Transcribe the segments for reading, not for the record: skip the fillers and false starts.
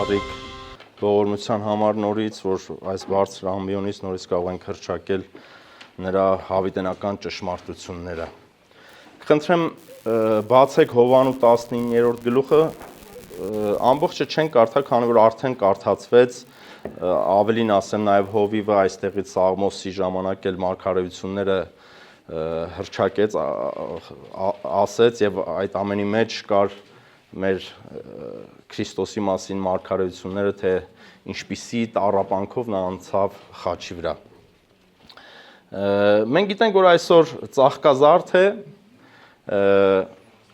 Բացառիկ ողորմության համար նորից, որ այս բարձր ամբիոնից նորից կարող ենք հռչակել նրա հավիտենական ճշմարտությունները։ Կխնդրեմ բացեք Հովանու 19-րդ գլուխը, ամբողջը չենք կարդա, քանի որ արդեն կարդացվեց, ավելին ասեմ նաև Հովիվը այստեղից Սաղմոսի ժամանակ էլ մարգարեությունները հռչակեց, ասեց եւ այդ ամենի մեջ կար մեր Քրիստոսի մասին մարգարեությունները, թե ինչպիսի տառապանքով նա անցավ խաչի վրա։ Մենք գիտենք, որ այսօր ծաղկազարդ է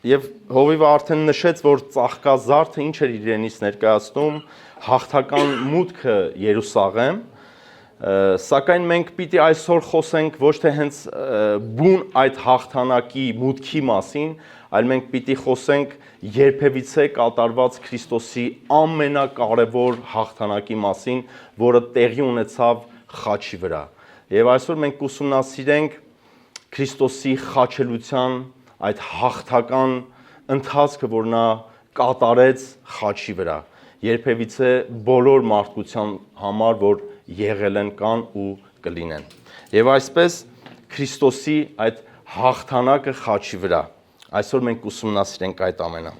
եւ Հովիվը արդեն նշեց, որ ծաղկազարդը ինչ էր իրենից ներկայացնում, հաղթական մուտքը Երուսաղեմ, սակայն մենք պիտի այսօր խոսենք ոչ թե հենց բուն այդ հաղթանակի մուտքի մասին, այլ մենք պիտի խոսենք երբևիցե կատարված Քրիստոսի ամենակարևոր հաղթանակի մասին, որը տեղի ունեցավ խաչի վրա։ Եվ այսօր մենք կուսումնասիրենք Քրիստոսի խաչելության այդ հաղթական ընթացքը, որ նա կատարեց խաչի վրա, երբևիցե բոլոր մարդկության համար, որ եղել են կան ու կլինեն։ Եվ այսպես Քրիստոսի այդ հաղթանակը խաչի վրա, այսօր մենք ուսումնասիրենք այդ ամենը։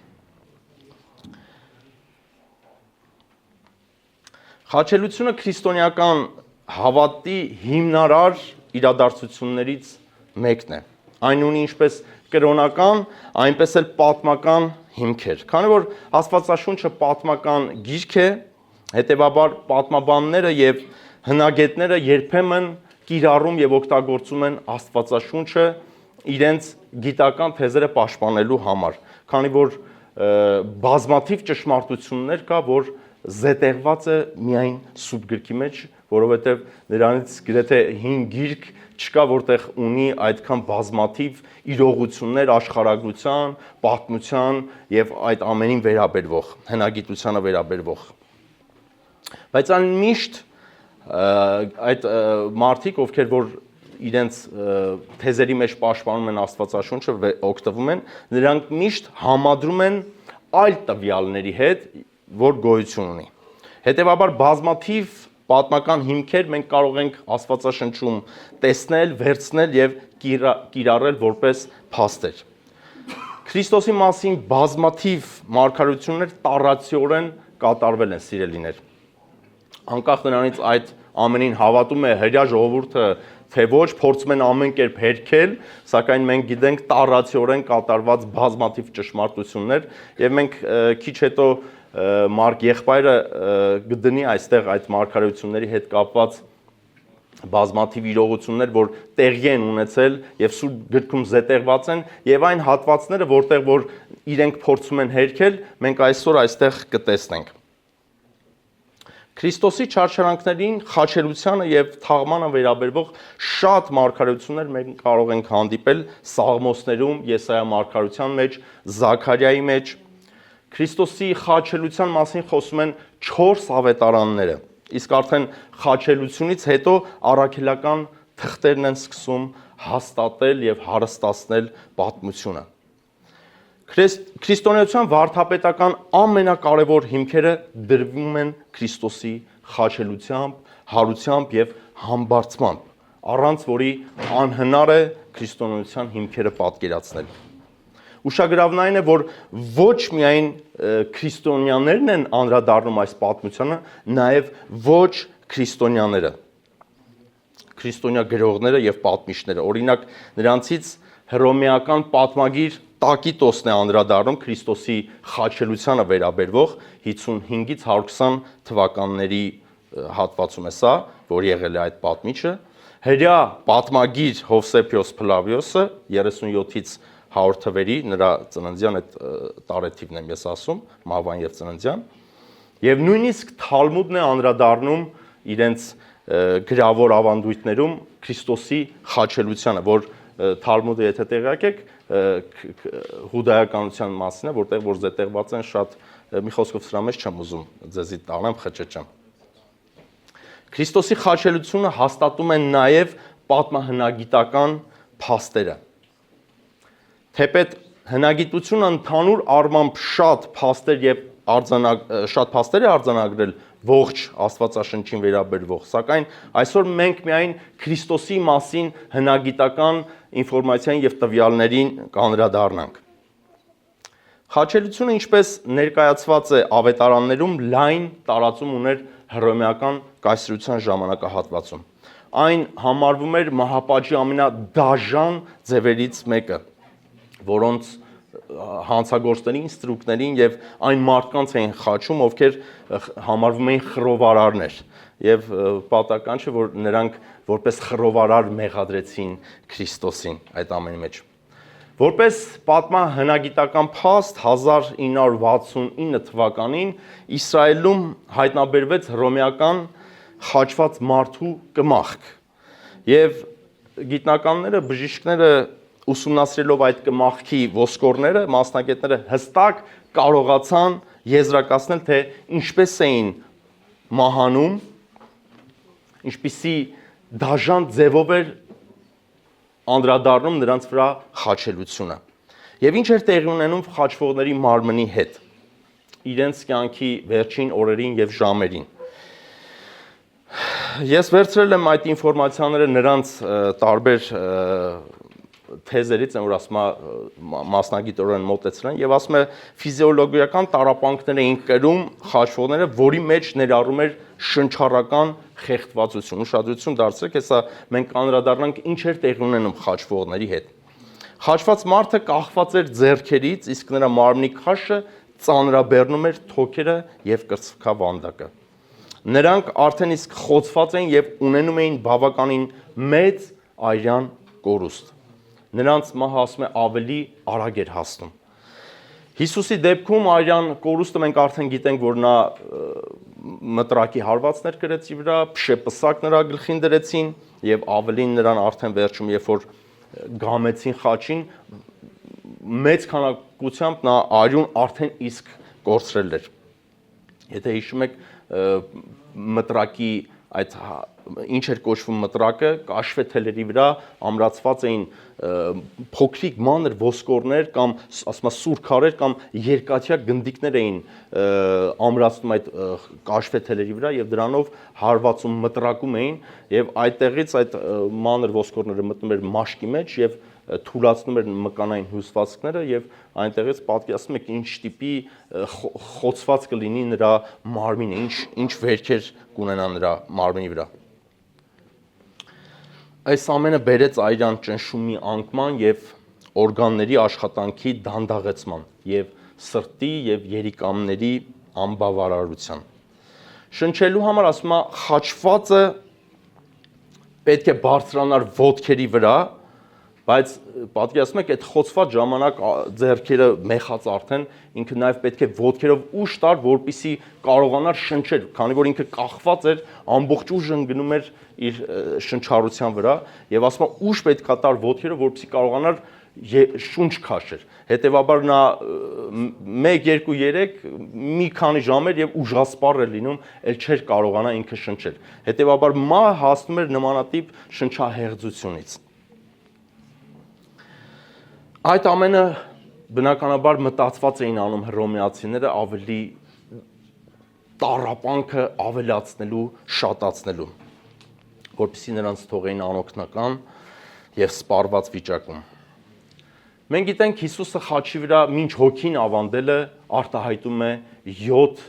Խաչելությունը քրիստոնեական հավատի հիմնարար իրադարձություններից մեկն է։ Այն ունի ինչպես կրոնական, այնպես էլ պատմական հիմքեր։ Քանի որ Աստվածաշունչը պատմական գիրք է, հետևաբար պատմաբանները եւ հնագետները երբեմն կիրառում եւ օգտագործում են Աստվածաշունչը իրենց գիտական թեզերը պաշտպանելու համար, քանի որ բազմաթիվ ճշմարտություններ կա, որ զետեղված է միայն սուրբ գրքի մեջ, որովհետեւ նրանից գրեթե 5 գիրք չկա, որտեղ ունի այդքան բազմաթիվ իրողություններ աշխարհագրության, պատմության եւ այդ ամենին վերաբերվող, հնագիտությանը վերաբերվող։ Բայց այն միշտ այդ մարդիկ, ովքեր որ իրենց թեզերի մեջ պաշտպանում են Աստվածաշունչը, օգտվում են, նրանք միշտ համադրում են այլ տվյալների հետ, որ գոյություն ունի։ Հետևաբար բազմաթիվ պատմական հիմքեր մենք կարող ենք Աստվածաշնչում տեսնել, վերցնել եւ կիրառել որպես փաստեր։ Քրիստոսի մասին բազմաթիվ մարգարեություններ տառացիորեն կատարվել են, սիրելիներ։ Անկախ նրանից այդ ամենին հավատում է հրյա ժողովուրդը, թե ոչ, փորձում են ամեն կերպ հերքել, սակայն մենք գիտենք տառացիորեն կատարված բազմաթիվ ճշմարտություններ եւ մենք քիչ հետո Մարկ եղբայրը կդնի այստեղ այդ մարգարեությունների հետ կապված բազմաթիվ իրողություններ, որ տեղի են ունեցել եւ սուրբ գրքում զետեղված են եւ այն հատվածները, որտեղ որ իրենք փորձում են հերքել, մենք այսօր այստեղ կտեսնենք։ Քրիստոսի չարչարանքներին, խաչելությանը եւ թաղմանը վերաբերող շատ մարգարեություններ մենք կարող ենք հանդիպել Սաղմոսներում, Եսայա մարգարեության մեջ, Զաքարիայի մեջ։ Քրիստոսի խաչելության մասին խոսում են 4 ավետարանները, իսկ արդեն խաչելությունից հետո առաքելական թղթերն են սկսում հաստատել եւ հարստացնել պատմությունը։ Քրիստոնեության վարդապետական ամենակարևոր հիմքերը դրվում են Քրիստոսի խաչելությամբ, հարությամբ եւ համբարձմամբ, առանց որի անհնար է քրիստոնեության հիմքերը պատկերացնել։ Ուշագրավն այն է, որ ոչ միայն քրիստոնյաներն են անդրադառնում այս պատմությանը, նաեւ ոչ քրիստոնյաները, քրիստոնյա գրողները եւ պատմիչները։ Օրինակ, նրանցից հռոմեական պատմագիր Տակիտոսն է անդրադառնում Քրիստոսի խաչելությանը վերաբերող 55-ից 120 թվականների հատվածում է սա, որ եղել է այդ պատմիչը։ Հրյա պատմագիր Հովսեփիոս Փլավիոսը 37-ից 100 թվերի, նրա ծննդյան այդ տարեթիվն եմ ես ասում, մահվան եւ ծննդյան, եւ նույնիսկ Թալմուդն է անդրադառնում իրենց գրավոր ավանդույթներում Քրիստոսի խաչելությանը, որ Թալմուդը, եթե տեղյակ եք, հուդայականության մասին է, որտեղ որ զետեղված են շատ, մի խոսքով սրա մեջ չեմ ուզում ձեզի տանեմ, խճճեմ։ Քրիստոսի խաչելությունը հաստատում են նաև պատմահնագիտական փաստերը։ Թեպետ հնագիտությունը ընդհանուր առմամբ շատ փաստեր եւ շատ փաստեր է արձանագրել ողջ Աստվածաշնչին վերաբերվող, սակայն այսօր մենք միայն Քրիստոսի մասին հնագիտական ինֆորմացիային եւ տվյալներին կանդրադառնանք։ Խաչելությունը, ինչպես ներկայացված է ավետարաններում, լայն տարածում ուներ հռոմեական կայսրության ժամանակահատվածում։ Այն համարվում էր մահապատժի ամենադաժան ձևերից մեկը, որոնց հանցագործներին, ստրուկներին եւ այն մարդկանց էին խաչում, ովքեր համարվում էին խռովարարներ, եւ պատահական չէ, որ նրանք որպես խռովարար մեղադրեցին Քրիստոսին այդ ամենի մեջ։ Որպես պատմահնագիտական փաստ 1969 թվականին Իսրայելում հայտնաբերվեց հռոմեական խաչված մարդու կմախք, եւ գիտնականները, բժիշկները ուսումնասիրելով այդ կմախքի ոսկորները, մասնագետները հստակ կարողացան եզրակացնել, թե ինչպես էին մահանում, ինչպիսի դաժան ձևով էր անդրադառնում նրանց վրա խաչելությունը։ Եվ ինչ էր տեղի ունենում խաչվողների մարմնի հետ իրենց կյանքի վերջին օրերին եւ ժամերին։ Ես վերցրել եմ այդ ինֆորմացիաները նրանց տարբեր թեզերից, որ ասում է մասնագիտորեն մոտեցրել են, եւ ասում է ֆիզիոլոգիական տառապանքներ էին կրում խաչվողները, որի մեջ ներառում էր շնչառական խեղդվածություն։ Ուշադրություն դարձրեք, հեսա մենք անդրադառնանք ինչ էր տեղի ունենում խաչվողների հետ։ Խաչված մարդը կախված էր ձեռքերից, իսկ նրա մարմնի քաշը ծանրաբեռնում էր թոքերը եւ կրծքավանդակը։ Նրանք արդեն իսկ խոցված էին եւ ունենում էին բավականին մեծ արյան կորուստ։ Նրանց մահը, ասում է, ավելի արագ էր հասնում։ Հիսուսի դեպքում արյան կորուստը մենք արդեն գիտենք, որ նա մտրակի հարվածներ կրեց իր վրա, փշեպսակ նրա գլխին դրեցին եւ ավելին նրան արդեն վերջում, երբ որ գամեցին խաչին, մեծ քանակությամբ նա արյուն արդեն իսկ կորցրել էր։ Եթե հիշում եք, մտրակի այդ ինչ էր կոչվում մտրակը, կաշվե թելերի վրա ամրացված էին փոքրիկ մանր ոսկորներ կամ ասում սուր քարեր կամ երկաթյա գնդիկներ էին ամրացնում այդ կաշվե թելերի վրա եւ դրանով հարվածում մտրակում էին եւ այդտեղից այդ մանր ոսկորները մտնում էր մաշկի մեջ եւ թուլացնում էր մկանային հյուսվածքները եւ այնտեղից պատկերացնում եք ինչ տիպի խոցված կլինի նրա մարմինը, ինչ վերքեր կունենա նրա մարմնի վրա։ Այս ամենը բերեց արյան ճնշումի անկման եւ օրգանների աշխատանքի դանդաղեցման եւ սրտի եւ երիկամների անբավարարության։ Շնչելու համար, ասում է, խաչվածը պետք է բարձրանար ոտքերի վրա, բայց պատկերացնում եք, այդ խոցված ժամանակ ձեռքերը մեխած արդեն ինքը նաև պետք է ոտքերով ուժ տար, որպեսզի կարողանար շնչել, քանի որ ինքը կախված էր, ամբողջ ուժը գնում էր իր շնչառության վրա, եւ ասում է ուժ պետքա տար ոտքերով, որպեսզի կարողանար շունչ քաշել։ Հետևաբար նա 1, 2, 3 մի քանի ժամեր եւ ուժասպառ էր լինում, ել չէր կարողանա ինքը շնչել։ Հետևաբար մահը հասնում էր նմանատիպ շնչահեղձությունից։ Այդ ամենը բնականաբար մտածված էին անում հռոմեացիները ավելի տառապանքը ավելացնելու, շատացնելու, որպեսզի նրանց թողեին անօգնական եւ սպառված վիճակում։ Մենք գիտենք Հիսուսը խաչի վրա մինչ հոգին ավանդելը արտահայտում է 7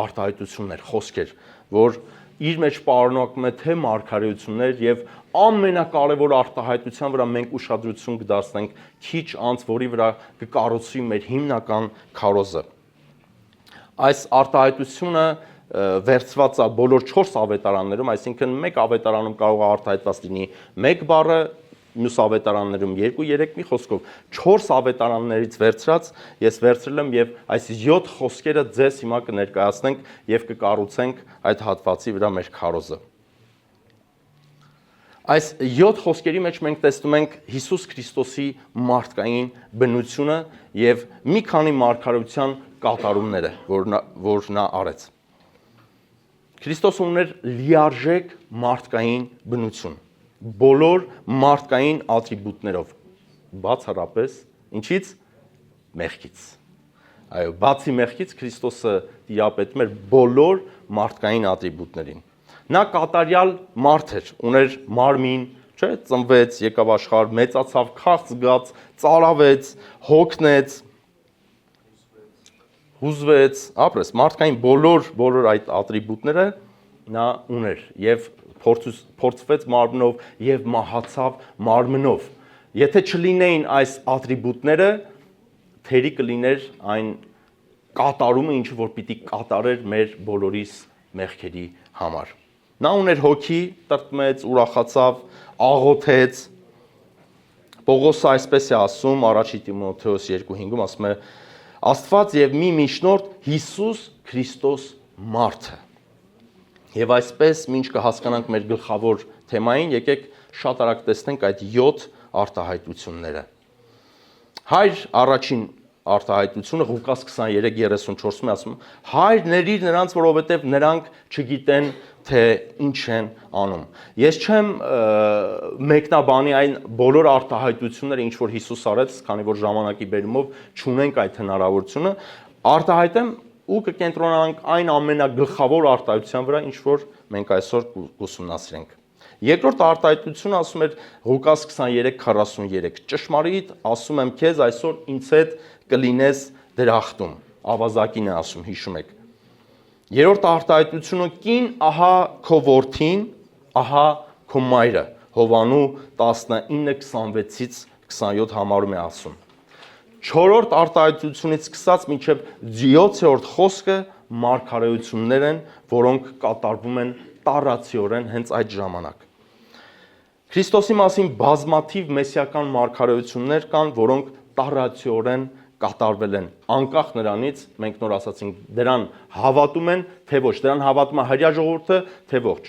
արտահայտություններ, խոսքեր, որ իր մեջ պարունակում է թե մարգարեություններ եւ ամենակարևոր արտահայտության վրա մենք ուշադրություն կդարձնենք քիչ անց, որի վրա կկառուցվի մեր հիմնական քարոզը։ Այս արտահայտությունը վերցված է բոլոր 4 ավետարաններում, այսինքն մեկ ավետարանում կարող է արտահայտված լինի 1 բառը, մյուս ավետարաններում 2-3, մի խոսքով 4 ավետարաններից վերցրած ես վերցրել եմ եւ այս 7 խոսքերը ձեզ հիմա կներկայացնենք եւ կկառուցենք այդ հատվածի վրա մեր քարոզը։ Այս 7 խոսքերի մեջ մենք տեսնում ենք Հիսուս Քրիստոսի մարդկային բնությունը եւ մի քանի մարգարեության կատարումները, որ նա արեց։ Քրիստոսը ուներ լիարժեք մարդկային բնություն, բոլոր մարդկային ատրիբուտներով, բացառապես ինչից՝ մեղքից։ Այո, բացի մեղքից Քրիստոսը տիրապետում էր բոլոր մարդկային ատրիբուտներին։ Նա կատարյալ մարդ էր, ուներ մարմին, չէ, ծնվեց, եկավ աշխարհ, մեծացավ, քաղց զգաց, ծարավեց, հոգնեց, հուզվեց, ապրեց, մարդկային բոլոր այդ ատրիբուտները նա ուներ եւ փորձվեց մարմնով եւ մահացավ մարմնով։ Եթե չլինեին այս ատրիբուտները, թերի կլիներ այն կատարումը, ինչը որ պիտի կատարեր մեր բոլորիս մեղքերի համար։ Նա ուներ հոգի, տրտմեց, ուրախացավ, աղոթեց։ Պողոսը այսպես է ասում, առաջի Տիմոթեոս 2:5-ում ասում է. Աստված եւ մի միջնորդ Հիսուս Քրիստոս մարդը։ Եվ այսպես, ինչ կհասկանանք մեր գլխավոր թեմային, եկեք շատ արագ տեսնենք այդ 7 արտահայտությունները։ Հայր առաջին արտահայտությունը Ղուկաս 23:34-ում է ասում. Հայր ների նրանց, որովհետև նրանք չգիտեն, թե ինչ են անում։ Ես չեմ մեկնաբանի այն բոլոր արտահայտությունները, ինչ որ Հիսուս արեց, քանի որ ժամանակի բերումով չունենք այդ հնարավորությունը, արտահայտեմ ու կկենտրոնանանք այն ամենագլխավոր արտահայտության վրա, ինչ որ մենք այսօր կուսումնասիրենք։ Երկրորդ արտահայտությունը ասում էր Ղուկաս 23:43. Ճշմարիտ ասում եմ քեզ, այսօր ինձ հետ կլինես դրախտում։ Ավազակին է ասում, հիշում եք։ Երրորդ արտահայտությունը կին, ահա քո որդին, ահա քո մայրը։ Հովանու 19:26-ից 27 համարում է ասում։ Չորրորդ արտահայտությունից սկսած մինչև 7-րդ խոսքը մարգարեություններ են, որոնք կատարվում են տառացիորեն հենց այդ ժամանակ։ Քրիստոսի մասին բազմաթիվ մեսիական մարգարեություններ կան, որոնք տառացիորեն կատարվել են, անկախ նրանից, մենք նոր ասացինք, դրան հավատում են, թե ոչ, դրան հավատում է հրյա ժողովուրդը, թե ոչ։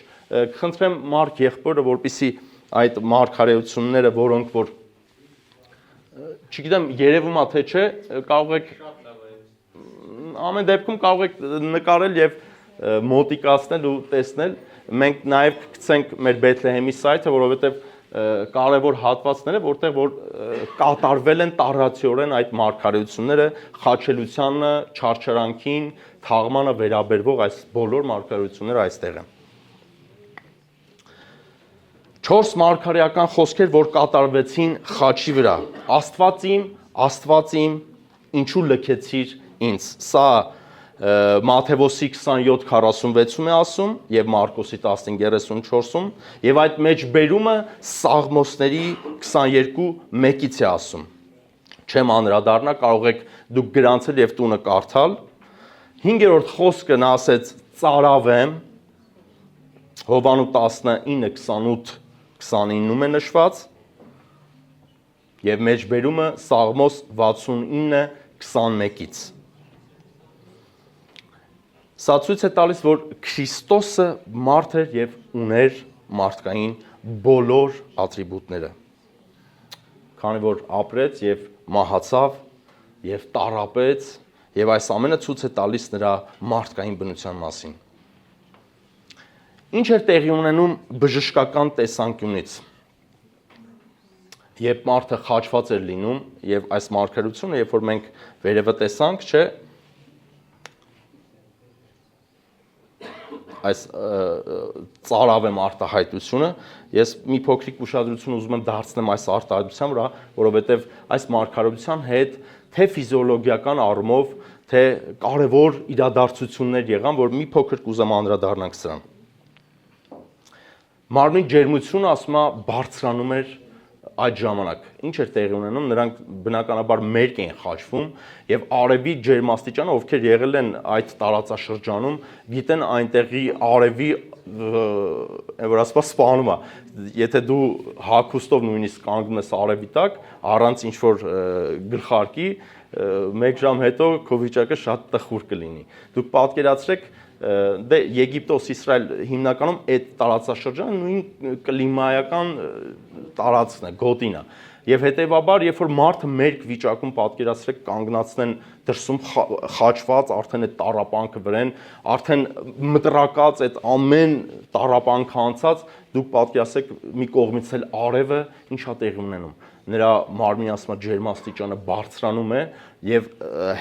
Խնդրեմ Մարկ եղբորը, որպեսզի այդ մարգարեությունները, որոնք որ չգիտեմ, երևում է թե չէ, կարող եք ամեն դեպքում կարող եք նկարել եւ մոտիկացնել ու տեսնել։ Մենք նաեւ կգցենք մեր Բեթլեհեմի սայթը, որովհետեւ կարևոր հատվածները, որտեղ որ կատարվել են տառացիորեն այդ մարգարեությունները, խաչելությանը, չարչարանքին, թաղմանը վերաբերվող այս բոլոր մարգարեությունները այստեղ են։ 4 մարգարեական խոսքեր, որ կատարվեցին խաչի վրա։ Աստված իմ, ինչու լքեցիր ինձ։ Սա Մատթեոսի 27:46-ում է ասում եւ Մարկոսի 15:34-ում եւ այդ մեջբերումը Սաղմոսների 22:1-ից է ասում։ Չեմ անդրադառնա, կարող եք դուք գրանցել եւ տունը կարդալ։ 5-րդ խոսքը նա ասեց ծարավեմ, Հովանու 19:28-29-ում է նշված եւ մեջբերումը Սաղմոս 69:21-ից։ Սա ցույց է տալիս, որ Քրիստոսը մարդ էր եւ ուներ մարդկային բոլոր ատրիբուտները։ Քանի որ ապրեց եւ մահացավ եւ տառապեց եւ այս ամենը ցույց է տալիս նրա մարդկային բնության մասին։ Ինչ էր տեղի ունենում բժշկական տեսանկյունից։ Երբ մարդը խաչված էր լինում եւ այս մարգարեությունը, երբ որ մենք վերևը տեսանք, չէ, այս ծարավեմ արտահայտությունը, ես մի փոքրիկ ուշադրություն ուզում եմ դարձնեմ այս արտահայտության վրա, որովհետև այս մարգարեության հետ թե ֆիզիոլոգիական առումով, թե կարևոր իրադարձություններ եղան, որ մի փոքր կուզեմ անդրադառնանք սրան։ Մարմնի ջերմությունը ասում է բարձրանում էր այդ ժամանակ։ Ինչ էր տեղի ունենում, նրանք բնականաբար մերկ էին խաչվում եւ արևի ջերմաստիճանը, ովքեր եղել են այդ տարածաշրջանում, գիտեն այնտեղի արևի որ ասած սպանում է։ Եթե դու հագուստով նույնիսկ կանգնում ես արևի տակ, առանց ինչ որ գլխարկի, 1 ժամ հետո քո վիճակը շատ տխուր կլինի։ Դուք պատկերացրեք, դե Եգիպտոս, Իսրայել հիմնականում այդ տարածաշրջանը նույն կլիմայական տարածքն է, գոտին է։ Եվ հետևաբար, երբ որ մարդը մերկ վիճակում պատկերացրեք կանգնացնեն դրսում խաչված, արդեն այդ տառապանքը վրան, արդեն մտրակած այդ ամեն տառապանքը անցած, դուք պատկերացրեք մի կողմից էլ արևը ինչա տեղի ունենում։ Նրա մարմնի ասма ջերմաստիճանը բարձրանում է եւ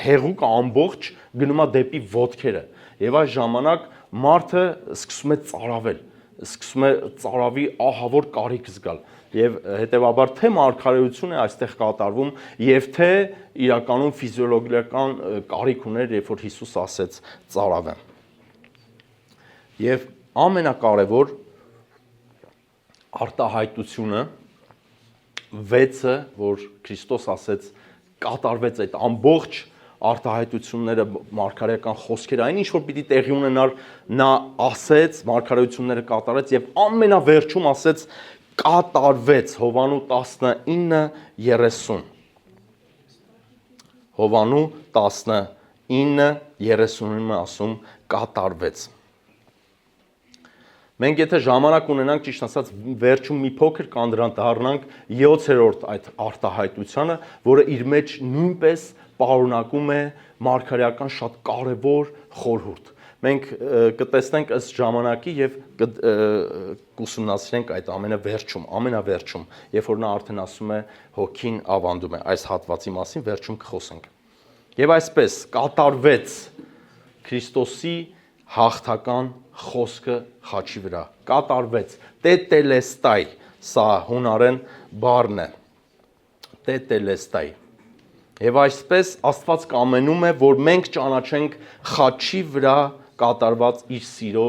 հեղուկը ամբողջ գնում է դեպի ոտքերը։ Եվ այս ժամանակ մարդը սկսում է ծարավել, սկսում է ծարավի ահավոր կարիք զգալ։ Եվ հետևաբար թե մարգարեություն է այստեղ կատարվում եւ թե իրականում ֆիզիոլոգիական կարիք ուներ, երբ որ Հիսուս ասեց ծարավը։ Եվ ամենակարևոր արտահայտությունը 6-ը, որ Քրիստոս ասեց, կատարվեց այդ ամբողջ արտահայտությունները, մարգարեական խոսքերը, այն ինչ որ պիտի տեղի ունենար, նա ասեց, մարգարեությունները կատարեց եւ ամենավերջում ասեց կատարվեց Հովանու 19:30 Հովանու 19:30-ը ասում կատարվեց։ Մենք եթե ժամանակ ունենանք, ճիշտ ասած, վերջում մի փոքր կանդրադառնանք 7-րդ այդ արտահայտությանը, որը իր մեջ նույնպես պարունակում է մարգարեական շատ կարևոր խորհուրդ։ Մենք կտեսնենք ըստ ժամանակի եւ կուսումնասիրենք այդ ամենավերջում, երբ որ նա արդեն ասում է հոգին ավանդում է այս հատվածի մասին, վերջում կխոսենք։ Եվ այսպես կատարվեց Քրիստոսի հաղթական խոսքը խաչի վրա, կատարվեց, տետելեստայ, սա հունարեն բառն է, տետելեստայ։ Եվ այսպես Աստված կամենում է, որ մենք ճանաչենք խաչի վրա կատարված իր սիրո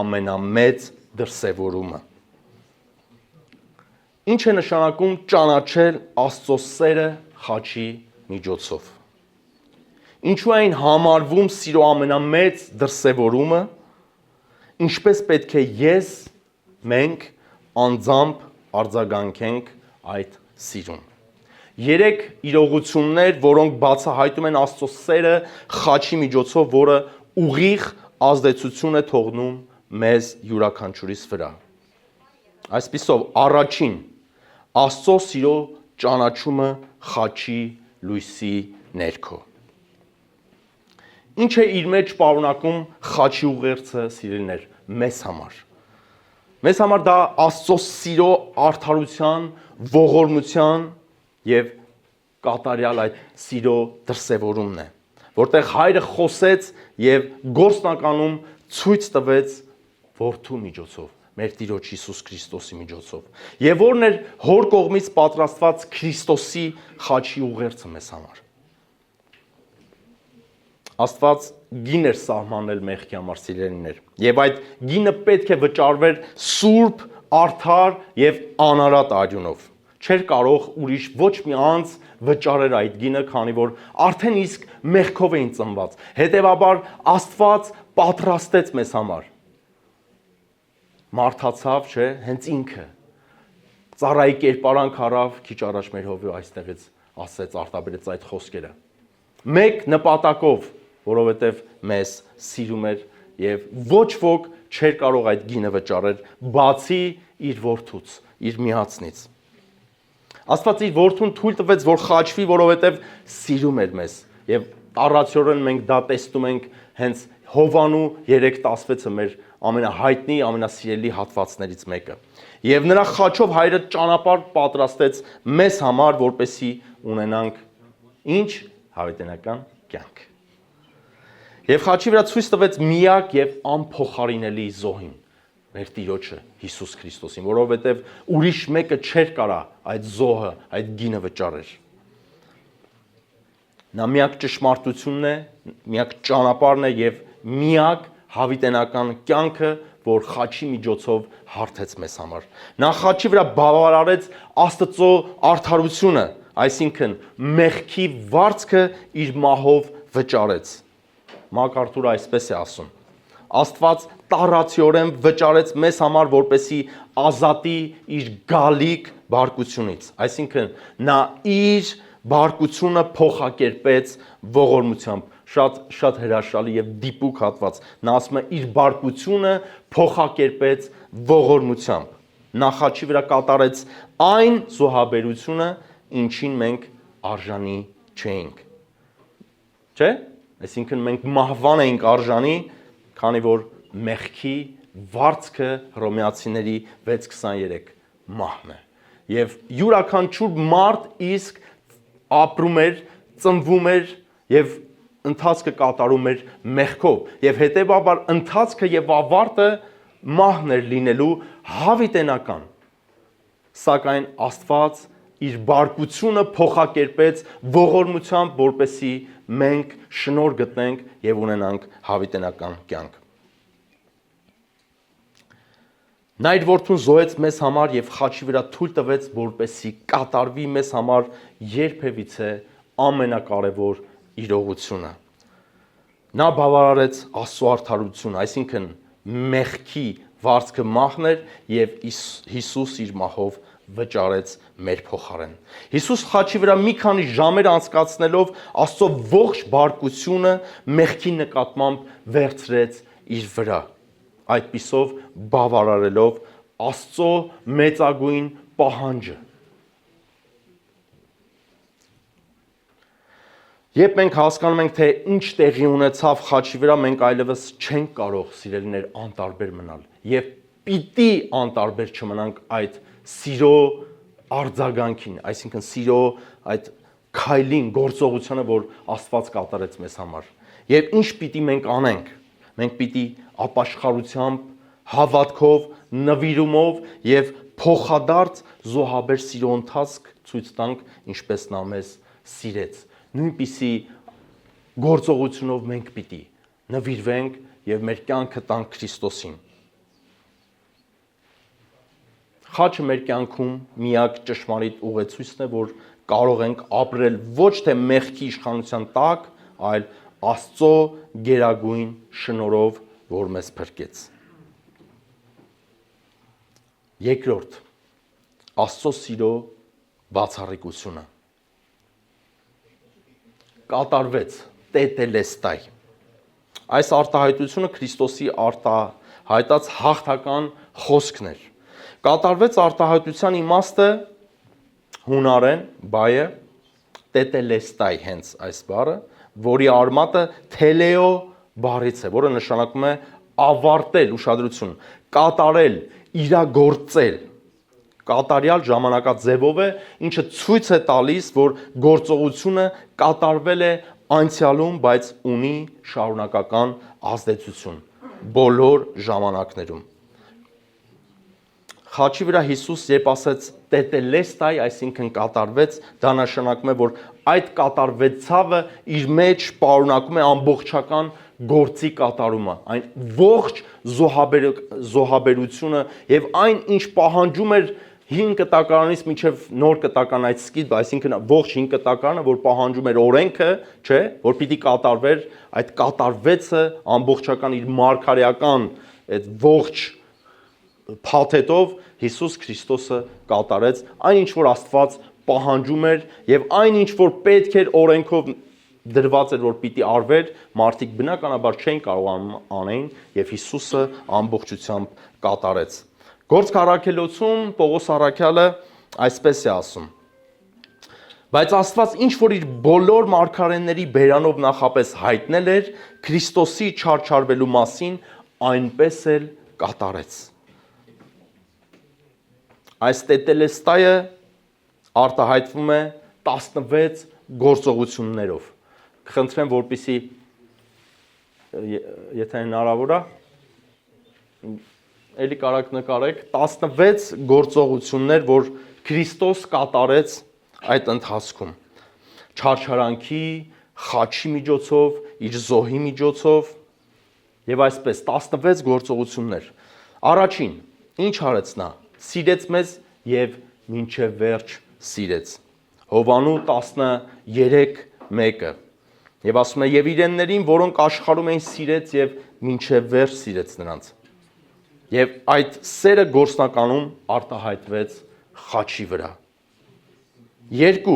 ամենամեծ դրսևորումը։ Ինչ է նշանակում ճանաչել Աստծո սերը խաչի միջոցով։ Ինչու այն համարվում սիրո ամենամեծ դրսևորումը, ինչպես պետք է մենք անձամբ արձագանքենք այդ սիրուն։ 3 իրողություններ, որոնք բացահայտում են Աստծո սերը խաչի միջոցով, որը ուղիղ ազդեցություն է թողնում մեզ յուրաքանչյուրիս վրա։ Այսպիսով, առաջին, Աստծո սիրո ճանաչումը խաչի լույսի ներքո։ Ինչ է իր մեջ պարունակում խաչի ուղերձը, սիրելիներ, մեզ համար։ Մեզ համար դա Աստծո սիրո արդարության, ողորմության եւ կատարյալ այդ սիրո դրսևորումն է, որտեղ հայրը խոսեց եւ գործնականում ցույց տվեց որդու միջոցով, մեր Տիրոջ Հիսուս Քրիստոսի միջոցով։ Եվ որն էր հոր կողմից պատրաստված Քրիստոսի խաչի ուղերձը մեզ համար։ Աստված գին էր սահմանել մեղքի համար, սիրելիներ, եւ այդ գինը պետք է վճարվեր սուրբ, արդար եւ անարատ արյունով։ Չէր կարող ուրիշ ոչ մի անձ վճարեր այդ գինը, քանի որ արդեն իսկ մեղքով էին ծնված։ Հետևաբար Աստված պատրաստեց մեզ համար։ Մարդացավ, չէ, հենց ինքը։ Ծառայի կերպարանք առավ, քիչ առաջ մեր հովիվ այստեղից ասեց, արտաբերեց այդ խոսքերը։ Մեկ նպատակով, որովհետև մեզ սիրում էր եւ ոչ ոք չէր կարող այդ գինը վճարել, բացի իր որդուց, իր միածնից։ Աստված իր որդուն թույլ տվեց, որ խաչվի, որովհետև սիրում էր մեզ։ Եվ առացիորեն մենք դա տեսնում ենք հենց Հովանու 3:16-ը մեր ամենահայտնի, ամենասիրելի հատվածներից մեկը։ Եվ նրա խաչով հայրը ճանապարհ պատրաստեց մեզ համար, որպեսզի ունենանք ինչ հավիտենական կյանք։ Եվ խաչի վրա ցույց տվեց միակ եւ անփոխարինելի զոհին, մեր Տիրոջը Հիսուս Քրիստոսին, որովհետեւ ուրիշ մեկը չէր կարա այդ զոհը, այդ գինը վճարել։ Նա միակ ճշմարտությունն է, միակ ճանապարհն է եւ միակ հավիտենական կյանքը, որ խաչի միջոցով հարթեց մեզ համար։ Նա խաչի վրա բավարարեց Աստծո արդարությունը, այսինքն մեղքի վարձքը իր մահով վճարեց։ Մակարդուրը այսպես է ասում. Աստված տառացիորեն վճարեց մեզ համար, որպեսի ազատի իր գալիք բարկությունից, այսինքն նա իր բարկությունը փոխակերպեց ողորմությամբ, շատ հրաշալի եւ դիպուկ հատված։ Նա ասում է իր բարկությունը փոխակերպեց ողորմությամբ։ Նա խաչի վրա կատարեց այն զոհաբերությունը, ինչին մենք արժանի չէինք։ Չէ՞։ Այսինքն մենք մահվան էինք արժանի, քանի որ մեղքի վարձքը Հռոմեացիների 6:23 մահն է։ Եվ յուրաքանչյուր մարդ իսկ ապրում էր, ծնվում էր եւ ընթացքը կատարում էր մեղքով, եւ հետեւաբար ընթացքը եւ ավարտը մահն էր լինելու հավիտենական։ Սակայն Աստված իր բարկությունը փոխակերպեց ողորմությամբ, որպեսզի մենք շնորհ գտնենք եւ ունենանք հավիտենական կյանք։ Նա իր որդուն զոհեց մեզ համար եւ խաչի վրա թույլ տվեց, որպեսզի կատարվի մեզ համար երբևիցե ամենակարևոր իրողությունը։ Նա բավարարեց Աստծո արդարությունը, այսինքն մեղքի վարձքը մահն էր եւ Հիսուս իր մահով վճարեց մեր փոխարեն։ Հիսուս խաչի վրա մի քանի ժամեր անցկացնելով Աստծո ողջ բարկությունը մեղքի նկատմամբ վերցրեց իր վրա, այդպիսով բավարարելով Աստծո մեծագույն պահանջը։ Երբ մենք հասկանում ենք, թե ինչ տեղի ունեցավ խաչի վրա, մենք այլևս չենք կարող, սիրելիներ, անտարբեր մնալ եւ պիտի անտարբեր չմնանք այդ սիրո արձագանքին, այսինքն սիրո այդ քայլին, գործողությանը, որ Աստված կատարեց մեզ համար։ Եվ ինչ պիտի մենք անենք։ Մենք պիտի ապաշխարությամբ, հավատքով, նվիրումով եւ փոխադարձ զոհաբեր սիրո ընթացք ցույց տանք, ինչպես նա մեզ սիրեց։ Նույնպիսի գործողությունով մենք պիտի նվիրվենք եւ մեր կյանքը տանք Քրիստոսին։ Խաչը մեր կյանքում միակ ճշմարիտ ուղեցույցն է, որ կարող ենք ապրել ոչ թե մեղքի իշխանության տակ, այլ Աստծո գերագույն շնորհով, որ մեզ փրկեց։ Երկրորդ, Աստծո սիրո բացառիկությունը։ Կատարվեց տետելեստայ։ Այս արտահայտությունը Քրիստոսի արտահայտած հաղթական խոսքն էր։ Կատարվեց արտահայտության իմաստը հունարեն բայը տետելեստայ հենց այս բառը, որի արմատը թելեո բառից է, որը նշանակում է ավարտել, ուշադրություն, կատարել, իրագործել, կատարյալ ժամանակաձևով է, ինչը ցույց է տալիս, որ գործողությունը կատարվել է անցյալում, բայց ունի շարունակական ազդեցություն բոլոր ժամանակներում։ Խաչի վրա Հիսուս երբ ասեց տետելեստայ, այսինքն կատարվեց, դա նշանակում է, որ այդ կատարվեցավը իր մեջ պարունակում է ամբողջական գործի կատարումը, այն ողջ զոհաբերությունը եւ այն, ինչ պահանջում էր հին կտակարանից մինչև նոր կտական այդ սկիզբը, այսինքն ողջ հին կտակարանը, որ պահանջում էր օրենքը, չէ, որ պիտի կատարվեր, այդ կատարվեցը ամբողջական իր մարգարեական այդ ողջ փաթեթով Հիսուս Քրիստոսը կատարեց այն, ինչ որ Աստված պահանջում էր եւ այն, ինչ որ պետք էր օրենքով դրված էր, որ պիտի արվեր, մարդիկ բնականաբար չէին կարող անեն եւ Հիսուսը ամբողջությամբ կատարեց։ Գործք առաքելոցում Պողոս առաքյալը այսպես է ասում. Բայց Աստված ինչ որ իր բոլոր մարգարեների բերանով նախապես հայտնել էր Քրիստոսի չարչարվելու մասին, այնպես էլ կատարեց։ Այս տետելեստայը արտահայտվում է 16 գործողություններով։ Կխնդրեմ, որպեսզի եթե հնարավոր է, էլի կարաք նկարեք 16 գործողություններ, որ Քրիստոս կատարեց այդ ընթացքում։ Չարչարանքի, խաչի միջոցով, իր զոհի միջոցով եւ այսպես 16 գործողություններ։ Առաջին, ինչ արեց նա։ Սիրեց մեզ եւ մինչև վերջ սիրեց։ Հովանու 13:1-ը։ Եվ ասում է եւ իրեններին, որոնք աշխարհում էին, սիրեց եւ մինչև վերջ սիրեց նրանց։ Եվ այդ սերը գործնականում արտահայտվեց խաչի վրա։ 2.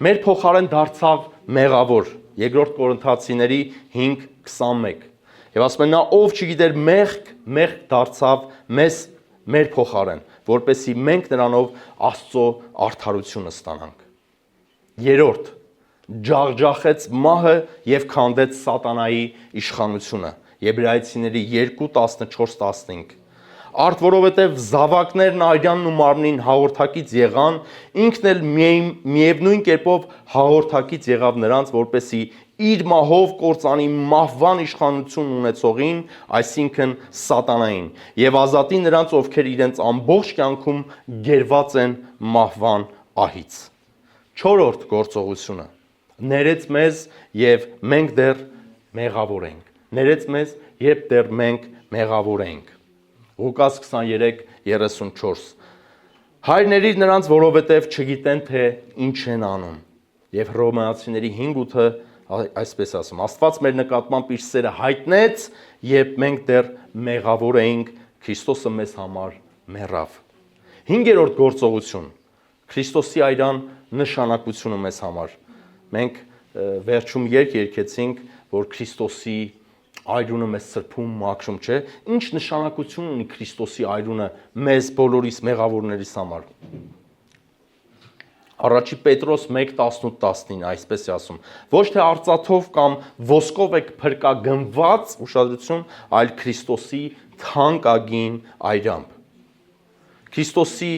Մեր փոխարեն դարձավ մեղավոր։ 2 Կորինթացիների 5:21։ Եվ ասում է նա ով չգիտեր մեղք դարձավ մեր փոխարեն, որպեսզի մենք նրանով Աստծո արդարությունը ստանանք։ Երրորդ, ջախջախեց մահը եւ քանդեց սատանայի իշխանությունը։ Եբրայեցիների 2:14-15 Արդ որովհետև զավակներն արյանն ու մարմնին հաղորդակից եղան, ինքն էլ միևնույն կերպով հաղորդակից եղավ նրանց, որպեսզի իր մահով կործանի մահվան իշխանություն ունեցողին, այսինքն սատանային, եւ ազատի նրանց, ովքեր իրենց ամբողջ կյանքում գերված են մահվան ահից։ Չորրորդ գործողությունը ներեց մեզ եւ մենք դեռ մեղավոր ենք։ Ներեց մեզ, երբ դեռ մենք մեղավոր ենք։ Ղուկաս 23:34 Հայրների նրանց, որովհետև չգիտեն, թե ինչ են անում։ Եվ Հռոմեացիների 5:8-ը այսպես ասում. Աստված մեր նկատմամբ իր սերը հայտնեց, երբ մենք դեռ մեղավոր էինք, Քրիստոսը մեզ համար մեռավ։ Հինգերորդ գործողություն Քրիստոսի այրան նշանակությունը մեզ համար։ Մենք վերջում երգ երգեցինք, որ Քրիստոսի այրունը մեզ սրբում մաքրում չէ, ինչ նշանակություն ունի Քրիստոսի այրունը մեզ բոլորիս մեղավորներիս համար։ Առաջի Պետրոս 1:18-19 այսպես է ասում. Ոչ թե արծաթով կամ ոսկով եք փրկագնված, ուշադրություն, այլ Քրիստոսի թանկագին այրամբ։ Քրիստոսի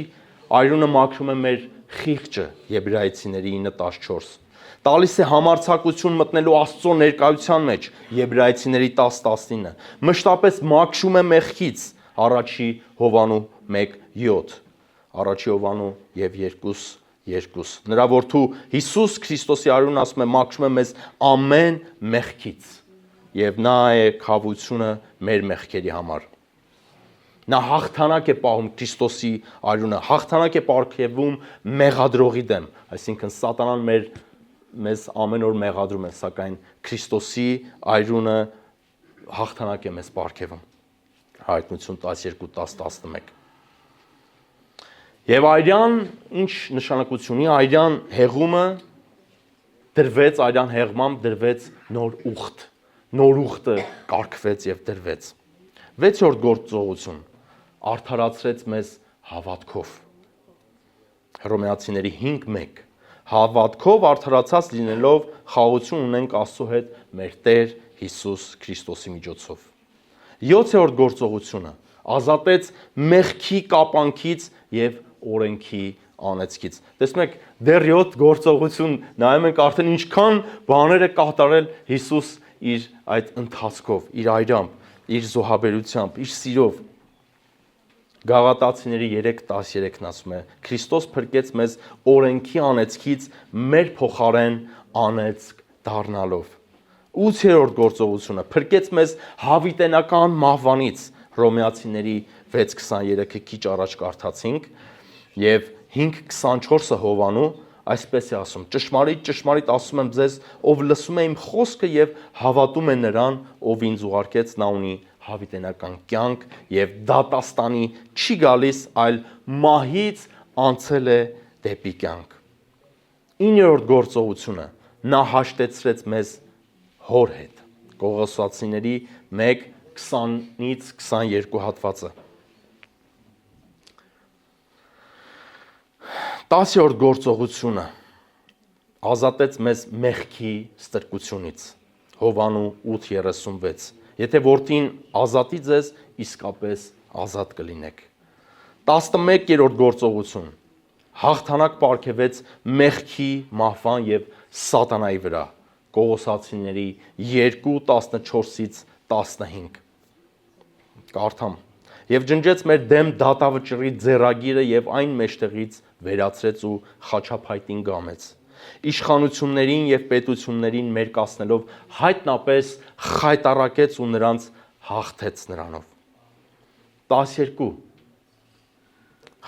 այրունը մաքրում է մեր խիղճը, Եբրայեցիների 9:14 Տալիս է համարձակություն մտնելու Աստծո ներկայության մեջ, Եբրայեցիների 10:19 Մշտապես մաքրում է մեղքից, առաջի Հովանու 1:7 Առաջի Հովանու եւ 2:2 Նրա որդու Հիսուս Քրիստոսի արյունը ասում է մաքրում է մեզ ամեն մեղքից եւ նա է քավությունը մեր մեղքերի համար։ Նա հաղթանակ է պահում Քրիստոսի արյունը, հաղթանակ է պարգևում մեղադրողի դեմ, այսինքն սատանան մեզ ամեն օր մեղադրում է, սակայն Քրիստոսի այրունը հաղթանակ է մեզ պարգևում։ Հայտնություն 12:10-11 Եվ այրան ինչ նշանակություն ունի, այրան հեղումը դրվեց, այրան հեղմամբ դրվեց նոր ուխտ, նոր ուխտը կարգվեց եւ դրվեց։ Վեցորդ գործողություն արդարացրեց մեզ հավատքով։ Հռոմեացիների 5:1 Հավատքով արդարացած լինելով խաղաղություն ունենք Աստծո հետ մեր Տեր Հիսուս Քրիստոսի միջոցով։ 7-րդ գործողությունը ազատեց մեղքի կապանքից եւ օրենքի անեծքից։ Տեսնում եք, դեռ 7 գործողություն նայում ենք արդեն ինչքան բաներ է կատարել Հիսուս իր այդ ընթացքով, իր այրամբ, իր զոհաբերությամբ, իր սիրով։ Գաղատացիների 3:13-ն ասում է. Քրիստոս փրկեց մեզ օրենքի անեծքից մեր փոխարեն անեծք դառնալով։ 8-րդ գործողությունը փրկեց մեզ հավիտենական մահվանից։ Հռոմեացիների 6:23-ը քիչ առաջ կարդացինք եւ 5:24-ը Հովանու այսպես է ասում. Ճշմարիտ ասում եմ ձեզ, ով լսում է իմ խոսքը եւ հավատում է նրան, ով ինձ ուղարկեց, նա ունի հավիտենական կյանք եւ դատաստանի չի գալիս, այլ մահից անցել է դեպի կյանք։ 9-րդ գործողությունը նա հաշտեցրեց մեզ հոր հետ։ Կողոսացիների 1:20-22 հատվածը։ 10-րդ գործողությունը ազատեց մեզ մեղքի ստրկությունից։ Հովանու 8:36 Եթե որդին ազատի ձեզ, իսկապես ազատ կլինեք։ 11-րդ գործողություն հաղթանակ պարգևեց մեղքի, մահվան եւ սատանայի վրա։ Կողոսացիների 2:14-ից 15 Կարդամ Եվ ջնջեց մեր դեմ դատավճռի ձեռագիրը եւ այն մեջտեղից վերացրեց ու խաչափայտին գամեց։ Իշխանություններին եւ պետություններին մերկացնելով հայտնապես խայտառակեց ու նրանց հաղթեց նրանով։ 12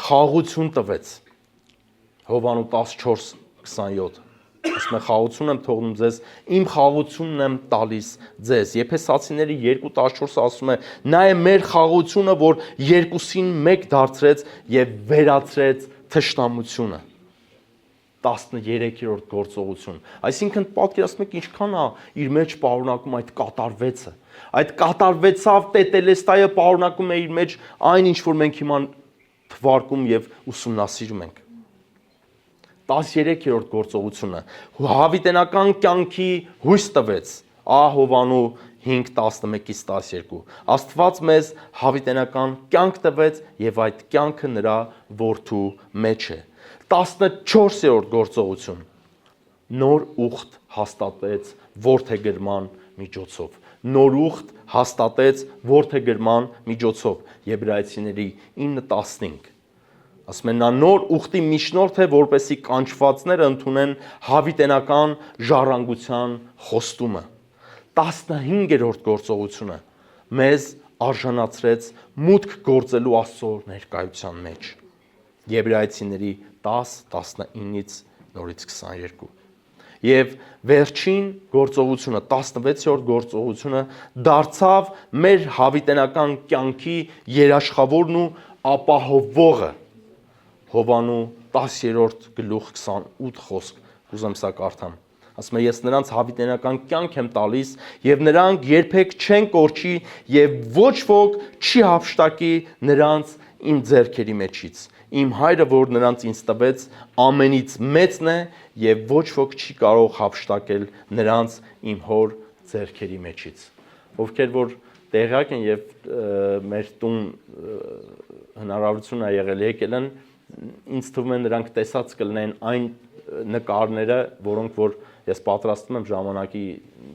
Խաղաղություն տվեց։ Հովանու 14:27 Ասում է խաղաղություն եմ թողնում ձեզ, իմ խաղաղությունն եմ տալիս ձեզ։ Եփեսացիների 2:14-ը ասում է. Նա է մեր խաղաղությունը, որ երկուսին մեկ դարձրեց եւ վերացրեց թշնամությունը։ 13-րդ գործողություն։ Այսինքն պատկերացնում եք ինչքան է իր մեջ պարունակում այդ կատարվեցը։ Այդ կատարվեցավ տետելեստայը պարունակում է իր մեջ այն ինչ որ մենք հիմա թվարկում եւ ուսումնասիրում ենք։ 13-րդ գործողությունը հավիտենական կյանքի հույս տվեց Հովանու 5:11-12 Աստված մեզ հավիտենական կյանք տվեց եւ այդ կյանքը նրա որդու մեջ է։ 14-րդ գործողություն նոր ուխտ հաստատեց որդեգրման միջոցով։ Նոր ուխտ հաստատեց որդեգրման միջոցով Եբրայեցիների 9:15 ասում են նա նոր ուխտի միջնորդ է, որպեսզի կանչվածները ընդունեն հավիտենական ժառանգության խոստումը։ 15-րդ գործողությունը մեզ արժանացրեց մուտք գործելու Աստծո ներկայության մեջ։ Եբրայեցիների 10:19-ից նորից 22 Եվ վերջին գործողությունը 16-րդ գործողությունը դարձավ մեր հավիտենական կյանքի երաշխավորն ու ապահովողը։ Հովանու 10:28 խոսք կուզեմ սա կարդամ։ Ասում է ես նրանց հավիտենական կյանք եմ տալիս եւ նրանք երբեք չեն կորչի եւ ոչ ոք չի հափշտակի նրանց իմ ձեռքերի մեջից։ Իմ հայրը, որ նրանց ինձ տվեց, ամենից մեծն է եւ ոչ ոք չի կարող հափշտակել նրանց իմ հոր ձեռքերի մեջից։ Ովքեր որ տեղյակ են եւ մեր տուն հնարավորություն ա եղել եկել են, ինձ թվում է նրանք տեսած կլինեն այն նկարները, որոնք որ ես պատրաստում եմ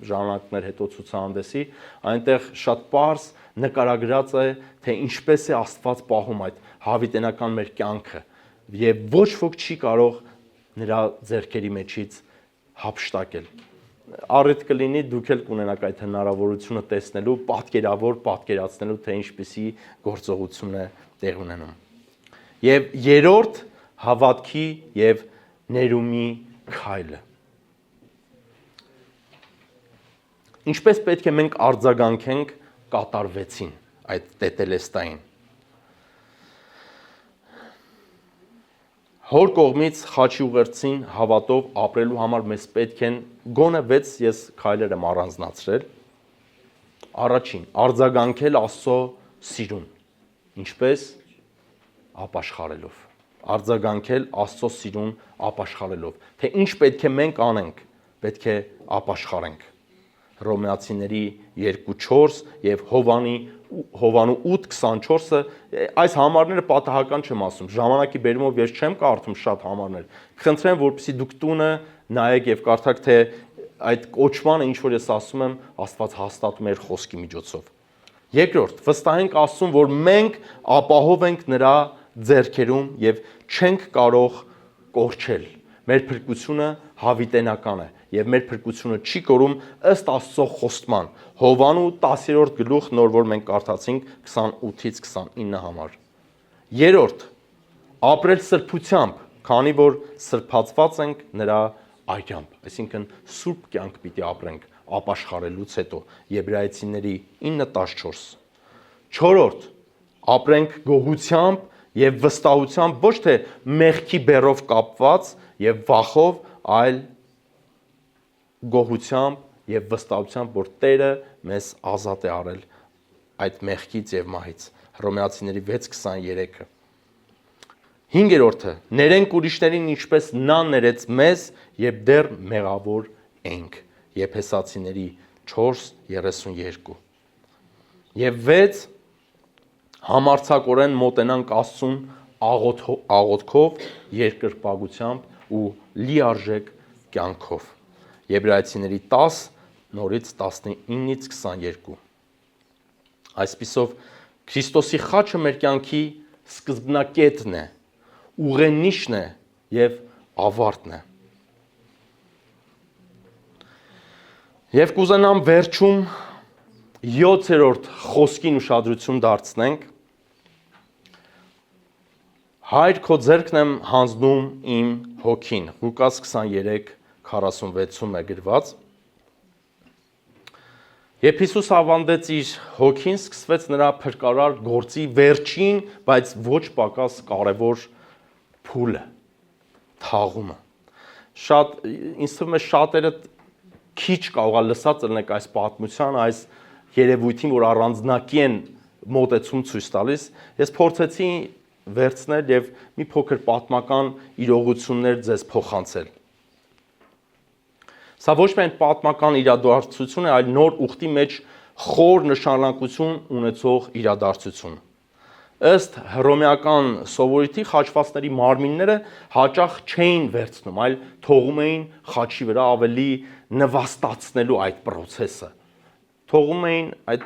ժամանակներ հետո ցուցահանդեսի, այնտեղ շատ պարզ նկարագրած է, թե ինչպես է Աստված պահում այդ հավիտենական մեր կյանքը եւ ոչ ոք չի կարող նրա ձեռքերի մեջից հափշտակել։ Առիթ կլինի դուք էլ կունենաք այդ հնարավորությունը տեսնելու, պատկերացնելու, թե ինչպիսի գործողություն է տեղ ունենում։ Եվ երրորդ հավատքի եւ ներումի քայլը։ Ինչպես պետք է մենք արձագանքենք կատարվեցին այդ տետելեստային։ Հոր կողմից խաչի ուղերձին հավատով ապրելու համար մեզ պետք են գոնե 6 ես քայլեր եմ առանձնացրել։ Առաջին, արձագանքել Աստծո սիրուն։ Ինչպես ապաշխարելով։ Արձագանքել Աստծո սիրուն ապաշխարելով։ Թե ինչ պետք է մենք անենք, պետք է ապաշխարենք։ Հռոմեացիների 2:4 եւ Հովանու 8:24-ը այս համարները պատահական չեմ ասում, ժամանակի բերումով ես չեմ կարդում շատ համարներ։ Խնդրեմ, որպեսզի դուք տունը նայեք եւ կարդաք, թե այդ կոչմանը, ինչ որ ես ասում եմ, Աստված հաստատում էր խոսքի միջոցով։ Երկրորդ, վստահենք Աստծուն, որ մենք ապահով ենք նրա ձեռքերում եւ չենք կարող կորչել։ Մեր փրկությունը հավիտենական է եւ մեր փրկությունը չի կորում ըստ Աստծո խոստման։ Հովանու 10-րդ գլուխ, նոր որ մենք կարդացինք 28-ից 29 համար։ Երրորդ, ապրել սրբությամբ, քանի որ սրբացված ենք նրա այրամբ, այսինքն սուրբ կյանք պիտի ապրենք ապաշխարելուց հետո։ Եբրայեցիների 9:14։ Չորրորդ, ապրենք գոհությամբ եւ վստահությամբ, ոչ թե մեղքի բեռով կապված եւ վախով, այլ գոհությամբ եւ վստահությամբ, որ Տերը մեզ ազատ է արել այդ մեղքից եւ մահից։ Հռոմեացիների 6:23-ը։ Հինգերորդը, ներենք ուրիշներին ինչպես նա ներեց մեզ եւ դեռ մեղավոր ենք։ Եփեսացիների 4:32։ Եվ 6 համարձակորեն մոտենանք Աստծուն աղոթքով, երկրպագությամբ ու լիարժեք կյանքով։ Եբրայեցիների 10, նորից 19-ից 22։ Այսպիսով Քրիստոսի խաչը մեր կյանքի սկզբնակետն է, ուղենիշն է եւ ավարտն է։ Եվ կուզենամ վերջում 7-րդ խոսքին ուշադրություն դարձնենք։ Հայր քո ձեռքն եմ հանձնում իմ հոգին։ Ղուկաս 23:46-ում է գրված։ Երբ Հիսուս ավանդեց իր հոգին, սկսվեց նրա փրկարար գործի վերջին, բայց ոչ պակաս կարևոր փուլը, թաղումը։ Ինձ թվում է շատերը քիչ կարողա լսած լինեք այս պատմության, այս երևույթին, որ առանձնակի են մոտեցում ցույց տալիս։ Ես փորձեցի վերցնել եւ մի փոքր պատմական իրողություններ ձեզ փոխանցել։ Սա ոչ միայն պատմական իրադարձություն է, այլ նոր ուխտի մեջ խոր նշանակություն ունեցող իրադարձություն։ Ըստ հռոմեական սովորույթի խաչվածների մարմինները հաճախ չէին վերցնում, այլ թողում էին խաչի վրա ավելի նվաստացնելու այդ process-ը։ Թողում էին այդ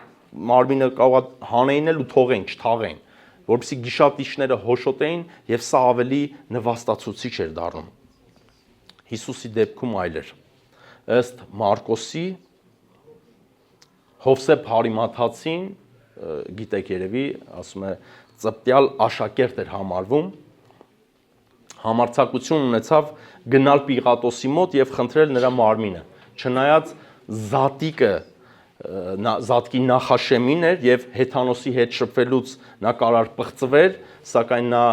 մարմինը կարող հանեին ու թողեին, չթաղեին, որպեսզի գիշատիչները հոշոտեին եւ սա ավելի նվաստացուցիչ էր դառնում։ Հիսուսի դեպքում այլ էր։ Ըստ Մարկոսի Հովսեփ Հարիմաթացին, գիտեք երևի, ասում է ծպտյալ աշակերտ էր համարվում, համարձակություն ունեցավ գնալ Պիղատոսի մոտ եւ խնդրել նրա մարմինը, չնայած զատկի նախաշեմին էր եւ Հեթանոսի հետ շփվելուց նա կարար պղծվել, սակայն նա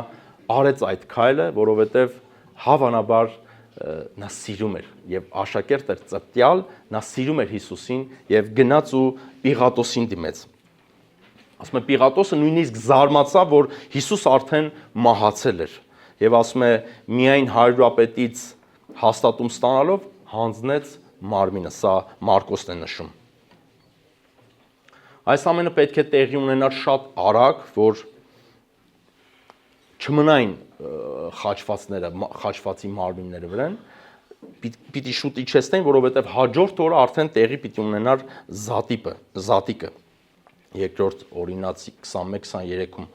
արեց այդ քայլը, որովհետեւ հավանաբար նա սիրում էր եւ աշակերտ էր ծպտյալ, նա սիրում էր Հիսուսին եւ գնաց ու Պիղատոսին դիմեց։ Ասում է Պիղատոսը նույնիսկ զարմացավ, որ Հիսուս արդեն մահացել էր եւ ասում է միայն հարյուրապետից հաստատում ստանալով հանձնեց մարմինը, սա Մարկոսն է նշում։ Այս ամենը պետք է տեղի ունենար շատ արագ, որ չմնային խաչվածի մարմինները վրան, պիտի շուտ իջեցնեն, որովհետև հաջորդ օրը արդեն տեղի պիտի ունենար զատիկը։ Երկրորդ օրինացի 21-23-ում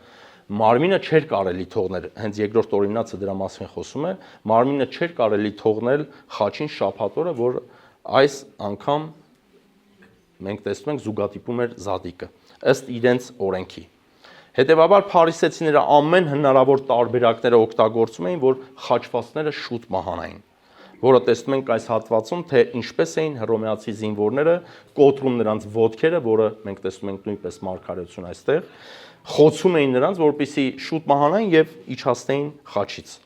մարմինը չէր կարելի թողնել, հենց երկրորդ օրինացը դրա մասին խոսում է, մարմինը չէր կարելի թողնել խաչին շաբաթ օրը, որ այս անգամ մենք տեսնում ենք զուգադիպում էր զատիկը, ըստ իրենց օրենքի։ Հետևաբար փարիսեցիները ամեն հնարավոր տարբերակները օգտագործում էին, որ խաչվածները շուտ մահանային, որը տեսնում ենք այս հատվածում, թե ինչպես էին հռոմեացի զինվորները կոտրում նրանց ոտքերը, որը մենք տեսնում ենք նույնպես մարգարեություն այստեղ, խոցում էին նրանց, որպեսզի շուտ մահանային եւ իջացնեին խաչից։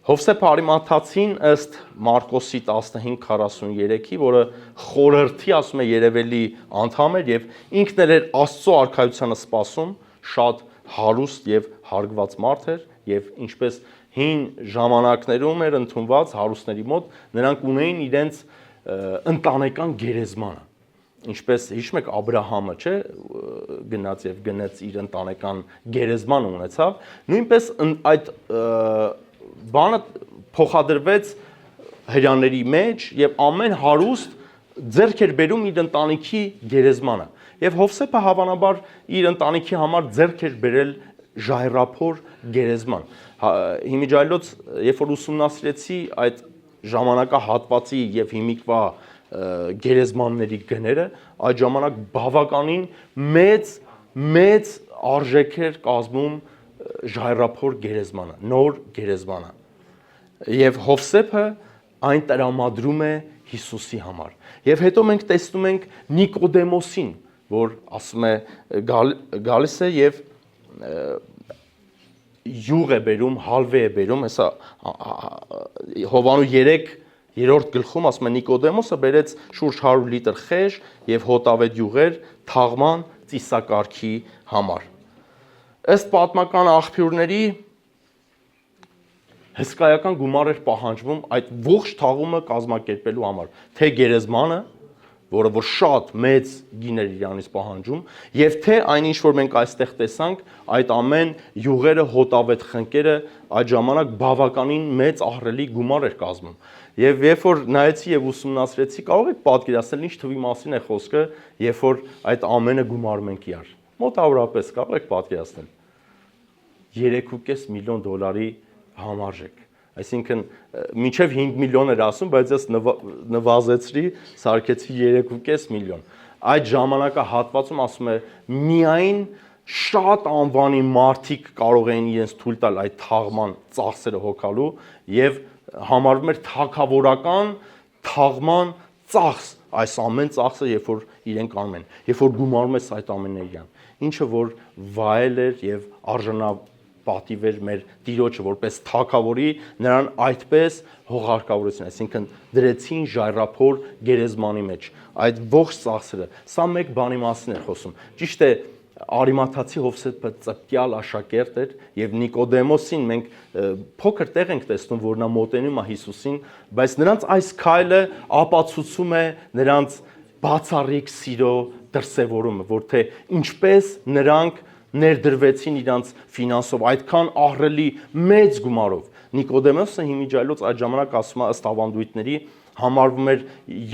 Հովսեփ Հարիմաթացին ըստ Մարկոսի 15:43-ի, որը խորհրդի, ասում է, երևելի անդամ էր եւ ինքն էր Աստծո արքայությանը սպասում, շատ հարուստ եւ հարգված մարդ էր եւ ինչպես հին ժամանակներում էր ընդունված հարուստների մոտ, նրանք ունեին իրենց ընտանեկան գերեզմանը։ Ինչպես հիշում եք Աբրահամը, չէ, գնաց եւ գնաց իր ընտանեկան գերեզմանը ունեցավ, նույնպես այդ բանը փոխադրվեց հրյաների մեջ եւ ամեն հարուստ ձեռք էր բերում իր ընտանիքի գերեզմանը եւ Հովսեփը հավանաբար իր ընտանիքի համար ձեռք էր բերել ժայռափոր գերեզման։ Հիմիջայլոց երբ որ ուսումնասիրեցի այդ ժամանակահատվածի եւ հիմիկվա գերեզմանների գները, այդ ժամանակ բավականին մեծ արժեք էր կազմում ժայռափոր գերեզմանը, նոր գերեզմանը։ Եվ Հովսեփը այն տրամադրում է Հիսուսի համար։ Եվ հետո մենք տեսնում ենք Նիկոդեմոսին, որ ասում է գալիս է եւ յուղ է բերում, հալվե է բերում, հեսա Հովանու 3-րդ գլխում ասում է Նիկոդեմոսը բերեց շուրջ 100 լիտր խեժ եւ հոտավետ յուղեր թաղման ծիսակարգի համար։ Ըստ պատմական աղբյուրների հսկայական գումար էր պահանջվում այդ ողջ թաղումը կազմակերպելու համար, թե գերեզմանը, որը որ շատ մեծ գին էր իրանից պահանջում, եւ թե այն ինչ որ մենք այստեղ տեսանք, այդ ամեն յուղերը, հոտավետ խնկերը այդ ժամանակ բավականին մեծ ահռելի գումար էր կազմում։ Եվ երբ որ նայեցի եւ ուսումնասիրեցի, կարող եք պատկերացնել ինչ թվի մասին է խոսքը, երբ որ այդ ամենը գումարում ենք իրար։ Մոտավորապես կարող եք պատկերացնել 3.5 միլիոն դոլարի համարժեք։ Այսինքն մինչև 5 միլիոն էր ասում, բայց ես նվազեցրի, սարքեցի 3.5 միլիոն։ Այդ ժամանակահատվածում ասում է միայն շատ անվանի մարդիկ կարող էին իրենց թույլ տալ այդ թաղման ծախսերը հոգալու եւ համարվում էր թագավորական թաղման ծախս, այս ամեն ծախսը, երբ որ իրենք անում են, երբ որ գումարում ես այդ ամենը իրան, ինչը որ վայել էր եւ արժանապատիվ էր մեր Տիրոջը որպես թագավորի, նրան այդպես հողարկավորեցին, այսինքն դրեցին ժայռափոր գերեզմանի մեջ այդ ողջ ծախսերը։ Սա մեկ բանի մասին է խոսում։ Ճիշտ է, Արիմաթացի Հովսեփը ծպկյալ աշակերտ էր եւ Նիկոդեմոսին մենք փոքր տեղ ենք տեսնում, որ նա մոտենում է Հիսուսին, բայց նրանց այս քայլը ապացուցում է նրանց բացառիկ սիրո դրսևորումը, որ թե ինչպես նրանք ներդրվեցին իրանց ֆինանսով այդքան ահռելի մեծ գումարով։ Նիկոդեմոսը հիմիջայլոց այդ ժամանակ ասում է ըստ ավանդույթների համարվում էր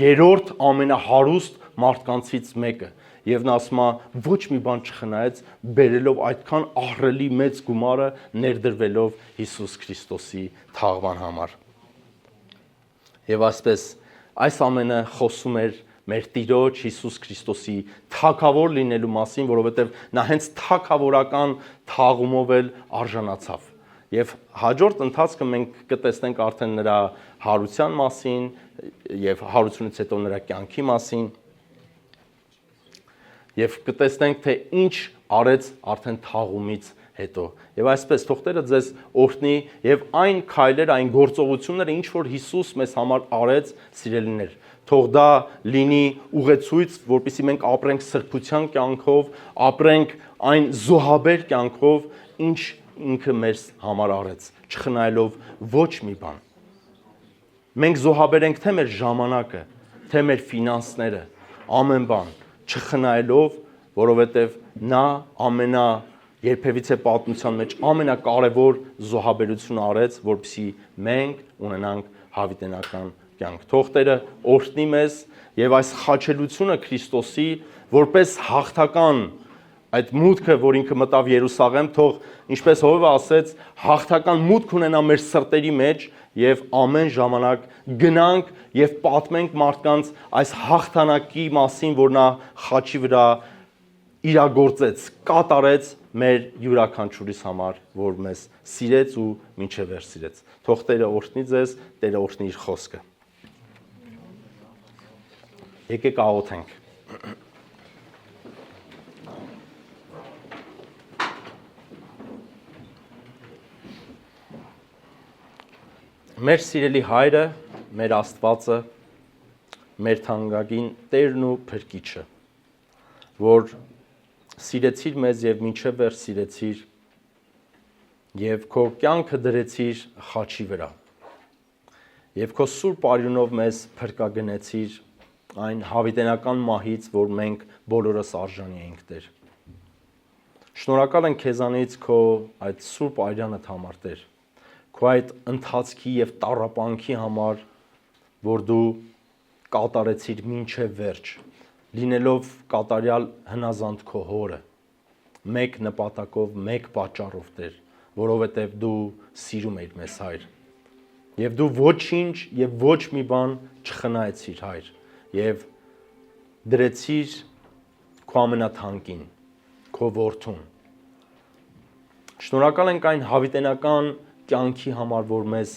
երրորդ ամենահարուստ մարդկանցից մեկը եւ նա ասում է ոչ մի բան չխնայեց բերելով այդքան ահռելի մեծ գումարը ներդրվելով Հիսուս Քրիստոսի թաղման համար։ Եվ այսպես այս ամենը խոսում էր մեր Տիրոջ Հիսուս Քրիստոսի թագավոր լինելու մասին, որովհետև նա հենց թագավորական թաղումով էլ արժանացավ։ Եվ հաջորդ ընթացքը մենք կտեսնենք արդեն նրա հարության մասին եւ հարությունից հետո նրա կյանքի մասին եւ կտեսնենք թե ինչ արեց արդեն թաղումից հետո։ Եվ այսպես թող Տերը ձեզ օրհնի եւ այն քայլերը, այն գործողությունները, ինչ որ Հիսուս մեզ համար արեց, սիրելիներ, թող դա լինի ուղեցույց, որպեսզի մենք ապրենք սրբության կյանքով, ապրենք այն զոհաբեր կյանքով, ինչ ինքը մեզ համար արեց, չխնայելով ոչ մի բան։ Մենք զոհաբերենք թե մեր ժամանակը, թե մեր ֆինանսները, ամեն բան, չխնայելով, որովհետև նա երբևիցե պատմության մեջ ամենակարևոր զոհաբերությունը արեց, որպեսզի մենք ունենանք հավիտենական կյանք։ Թող Տերը օրհնի մեզ եւ այս խաչելությունը Քրիստոսի որպես հաղթական այդ մուտքը, որ ինքը մտավ Երուսաղեմ, թող ինչպես Հովևը ասեց, հաղթական մուտք ունենա մեր սրտերի մեջ եւ ամեն ժամանակ գնանք եւ պատմենք մարդկանց այս հաղթանակի մասին, որ նա խաչի վրա իրագործեց, կատարեց մեր յուրաքանչյուրիս համար, որ մեզ սիրեց ու մինչև վեր սիրեց։ Թող Տերը օրհնի ձեզ, Տերը օրհնի իր խոսքը։ Եկեք աղոթենք։ Մեր սիրելի Հայրը, մեր Աստվածը, մեր թանկագին Տերն ու Փրկիչը, որ սիրեցիր մեզ եւ մինչև վեր սիրեցիր եւ քո կյանքը դրեցիր խաչի վրա եւ քո սուրբ արյունով մեզ փրկագնեցիր այն հավիտենական մահից, որ մենք բոլորս արժանի ենք Տեր։ Շնորհակալ ենք քեզանից քո այդ սուրբ արյանդ համար, Տեր, քո այդ ընթացքի եւ տառապանքի համար, որ դու կատարեցիր մինչև վերջ, լինելով կատարյալ հնազանդ քո հորը, մեկ նպատակով, մեկ պատճառով, Տեր, որովհետև դու սիրում ես մեզ, Հայր, եւ դու ոչինչ եւ ոչ մի բան չխնայեցիր, Հայր, եւ դրեցիր քո ամենաթանկին, քո որդուն։ Շնորհակալ ենք այն հավիտենական կյանքի համար, որ մեզ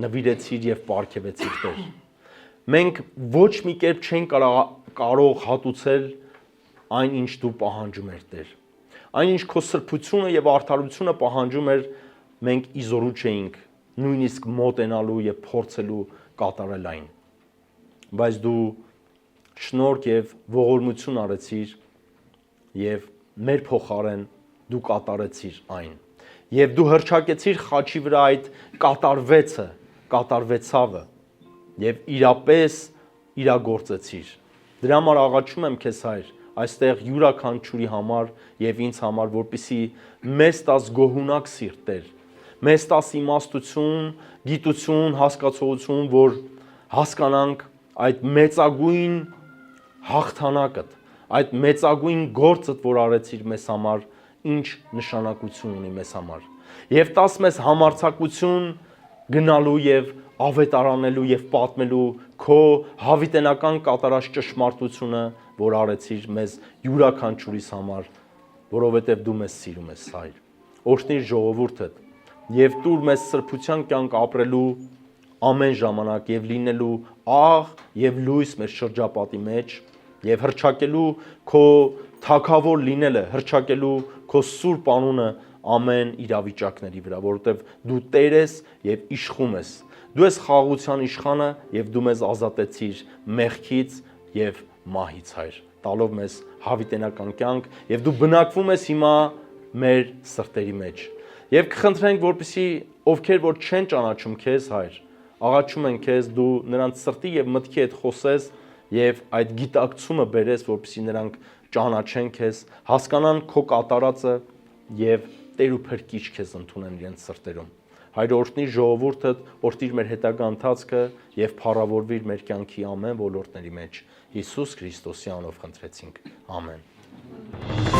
նվիրեցիր եւ պարգևեցիր, Տեր։ Մենք ոչ մի կերպ չենք կարող հատուցել այն, ինչ դու պահանջում ես, Տեր։ Այն, ինչ քո սրբությունը եւ արդարությունը պահանջում էր, մենք իզորու չէինք նույնիսկ մոտենալու եւ փորձելու կատարել այն։ Բայց դու շնորհք եւ ողորմություն արեցիր եւ մեր փոխարեն դու կատարեցիր այն։ Եվ դու հռչակեցիր խաչի վրա այդ կատարվեցավը եւ իրապես իրագործեցիր։ Դրա համար աղաչում եմ քեզ, Հայր, այստեղ յուրաքանչյուրի համար եւ ինձ համար, որպեսզի մեզ տաս գոհունակ սիրտ, Տեր, մեզ տաս իմաստություն, գիտություն, հասկացողություն, որ հասկանանք այդ մեծագույն հաղթանակդ, այդ մեծագույն գործդ, որ արեցիր մեզ համար, ինչ նշանակություն ունի մեզ համար։ Եվ տաս մեզ համարձակություն գնալու եւ ավետարանելու եւ պատմելու քո հավիտենական կատարած ճշմարտությունը, որ արեցիր մեզ յուրաքանչյուրիս համար, որովհետեւ դու մեզ սիրում ես, Հայր։ Օրհնիր ժողովուրդդ եւ տուր մեզ սրբության կյանք ապրելու ամեն ժամանակ եւ լինելու աղ եւ լույս մեր շրջապատի մեջ եւ հռչակելու քո թագավոր լինելը, հռչակելու քո սուրբ անունը ամեն իրավիճակների վրա, որովհետև դու Տեր ես եւ իշխում ես։ Դու ես խաղաղության իշխանը եւ դու մեզ ազատեցիր մեղքից եւ մահից, Հայր։ տալով մեզ հավիտենական կյանք, եւ դու բնակվում ես հիմա մեր սրտերի մեջ։ Եվ կխնդրենք, որպեսզի ովքեր որ չեն ճանաչում քեզ, Հայր, աղաչում են քեզ, դու նրանց սրտի եւ մտքի հետ խոսես եւ այդ գիտակցումը բերես, որպեսզի նրանք ճանաչեն քեզ, հասկանան քո կատարածը եւ Տեր ու Փրկիչ քեզ ընդունեն իրենց սրտերում։ Հայր, օրհնի ժողովուրդդ, օրհնիր մեր հետագա ընթացքը եւ փառավորվիր մեր կյանքի ամեն ոլորտների մեջ։ Հիսուս Քրիստոսի անով խնդրեցինք։ Ամեն։